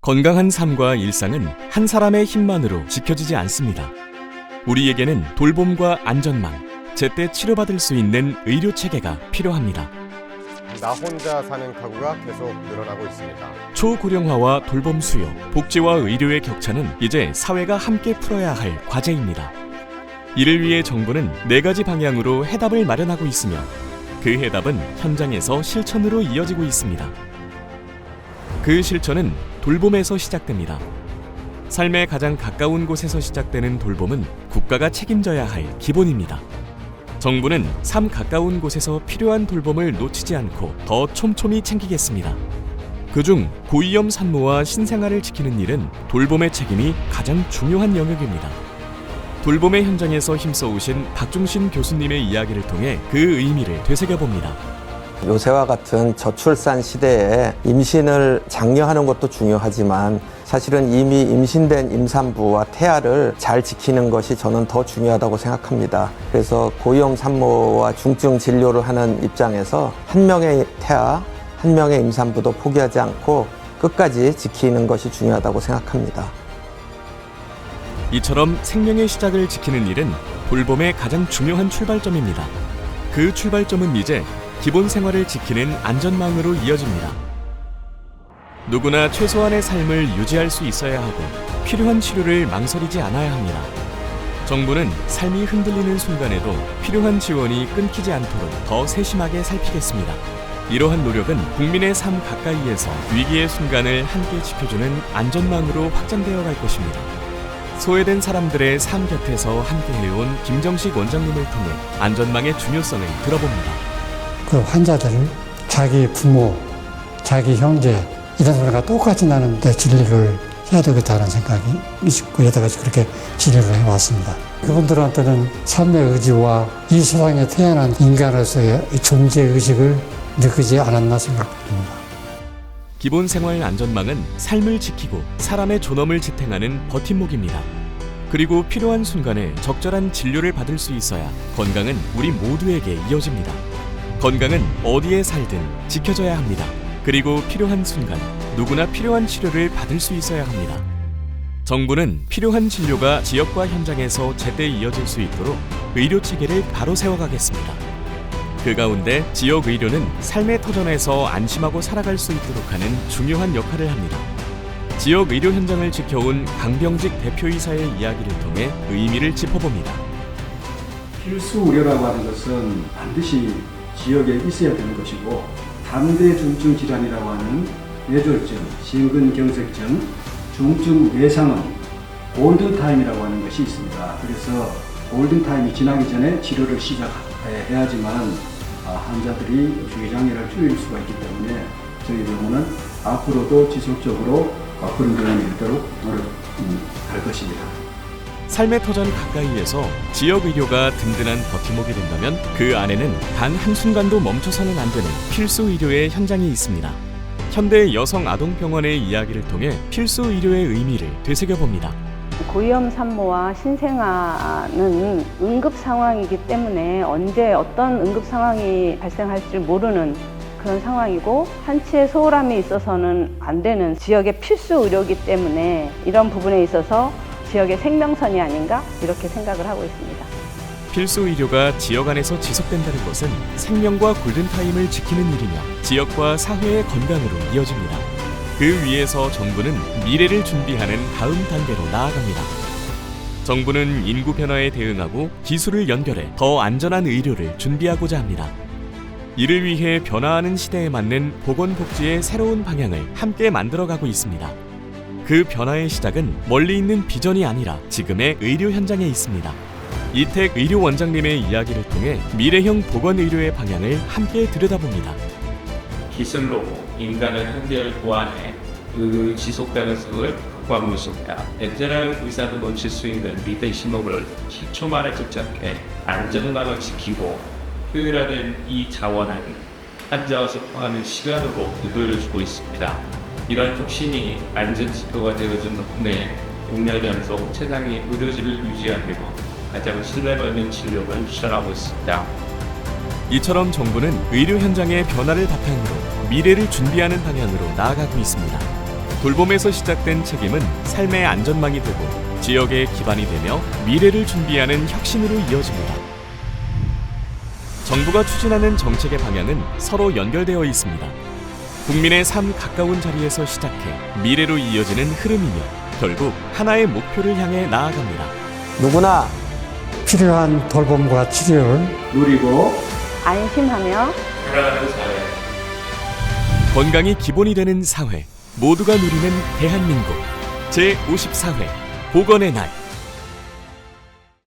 건강한 삶과 일상은 한 사람의 힘만으로 지켜지지 않습니다. 우리에게는 돌봄과 안전망, 제때 치료받을 수 있는 의료 체계가 필요합니다. 나 혼자 사는 가구가 계속 늘어나고 있습니다. 초고령화와 돌봄 수요, 복지와 의료의 격차는 이제 사회가 함께 풀어야 할 과제입니다. 이를 위해 정부는 4가지 방향으로 해답을 마련하고 있으며 그 해답은 현장에서 실천으로 이어지고 있습니다. 그 실천은 돌봄에서 시작됩니다. 삶에 가장 가까운 곳에서 시작되는 돌봄은 국가가 책임져야 할 기본입니다. 정부는 삶 가까운 곳에서 필요한 돌봄을 놓치지 않고 더 촘촘히 챙기겠습니다. 그중 고위험 산모와 신생아를 지키는 일은 돌봄의 책임이 가장 중요한 영역입니다. 돌봄의 현장에서 힘써오신 박중신 교수님의 이야기를 통해 그 의미를 되새겨봅니다. 요새와 같은 저출산 시대에 임신을 장려하는 것도 중요하지만 사실은 이미 임신된 임산부와 태아를 잘 지키는 것이 저는 더 중요하다고 생각합니다. 그래서 고위험 산모와 중증 진료를 하는 입장에서 한 명의 태아, 한 명의 임산부도 포기하지 않고 끝까지 지키는 것이 중요하다고 생각합니다. 이처럼 생명의 시작을 지키는 일은 돌봄의 가장 중요한 출발점입니다. 그 출발점은 이제 기본 생활을 지키는 안전망으로 이어집니다. 누구나 최소한의 삶을 유지할 수 있어야 하고 필요한 치료를 망설이지 않아야 합니다. 정부는 삶이 흔들리는 순간에도 필요한 지원이 끊기지 않도록 더 세심하게 살피겠습니다. 이러한 노력은 국민의 삶 가까이에서 위기의 순간을 함께 지켜주는 안전망으로 확장되어 갈 것입니다. 소외된 사람들의 삶 곁에서 함께 해온 김정식 원장님을 통해 안전망의 중요성을 들어봅니다. 그 환자들을 자기 부모, 자기 형제 이런 사람과 똑같이 나는 데 진료를 해야 되겠다는 생각이 있고 여태까지 그렇게 진료를 해왔습니다. 그분들한테는 삶의 의지와 이 세상에 태어난 인간으로서의 존재의식을 느끼지 않았나 생각합니다. 기본 생활 안전망은 삶을 지키고 사람의 존엄을 지탱하는 버팀목입니다. 그리고 필요한 순간에 적절한 진료를 받을 수 있어야 건강은 우리 모두에게 이어집니다. 건강은 어디에 살든 지켜져야 합니다. 그리고 필요한 순간 누구나 필요한 치료를 받을 수 있어야 합니다. 정부는 필요한 진료가 지역과 현장에서 제때 이어질 수 있도록 의료 체계를 바로 세워가겠습니다. 그 가운데 지역 의료는 삶의 터전에서 안심하고 살아갈 수 있도록 하는 중요한 역할을 합니다. 지역 의료 현장을 지켜온 강병직 대표이사의 이야기를 통해 의미를 짚어봅니다. 필수 의료라고 하는 것은 반드시 지역에 있어야 되는 것이고 담대 중증 질환이라고 하는 뇌졸중, 심근경색증, 중증 뇌상흔, 골든타임이라고 하는 것이 있습니다. 그래서 골든타임이 지나기 전에 치료를 시작해야지만 환자들이 주기장애를 줄일 수가 있기 때문에 저희 병원은 앞으로도 지속적으로 그런 병원이 되도록 노력할 것입니다. 삶의 터전 가까이에서 지역 의료가 든든한 버팀목이 된다면 그 안에는 단 한순간도 멈춰서는 안 되는 필수 의료의 현장이 있습니다. 현대 여성아동병원의 이야기를 통해 필수 의료의 의미를 되새겨봅니다. 고위험 산모와 신생아는 응급 상황이기 때문에 언제 어떤 응급 상황이 발생할지 모르는 그런 상황이고 한치의 소홀함이 있어서는 안 되는 지역의 필수 의료이기 때문에 이런 부분에 있어서 지역의 생명선이 아닌가 이렇게 생각을 하고 있습니다. 필수 의료가 지역 안에서 지속된다는 것은 생명과 골든타임을 지키는 일이며 지역과 사회의 건강으로 이어집니다. 그 위에서 정부는 미래를 준비하는 다음 단계로 나아갑니다. 정부는 인구 변화에 대응하고 기술을 연결해 더 안전한 의료를 준비하고자 합니다. 이를 위해 변화하는 시대에 맞는 보건복지의 새로운 방향을 함께 만들어가고 있습니다. 그 변화의 시작은 멀리 있는 비전이 아니라 지금의 의료 현장에 있습니다. 이택 의료원장님의 이야기를 통해 미래형 보건의료의 방향을 함께 들여다봅니다. 기술로 인간의 현대를 보완해 그 지속 가능성을 확보하고 있습니다. 벤제라는 의사도 놓칠 수 있는 미래 신호를 10초 만에 집착해 안전망을 지키고 효율화된 이 자원을 환자와 소통하는 시간으로 의도를 주고 있습니다. 이런 혁신이 안전지표가 되어준 덕분에 6년 연속 최상위 의료진을 유지하고 가장 신뢰받는 진료를 실현하고 있습니다. 이처럼 정부는 의료 현장의 변화를 바탕으로 미래를 준비하는 방향으로 나아가고 있습니다. 돌봄에서 시작된 책임은 삶의 안전망이 되고 지역의 기반이 되며 미래를 준비하는 혁신으로 이어집니다. 정부가 추진하는 정책의 방향은 서로 연결되어 있습니다. 국민의 삶 가까운 자리에서 시작해 미래로 이어지는 흐름이며 결국 하나의 목표를 향해 나아갑니다. 누구나 필요한 돌봄과 치료를 누리고 안심하며 살아가는 사회. 건강이 기본이 되는 사회, 모두가 누리는 대한민국 제54회 보건의 날.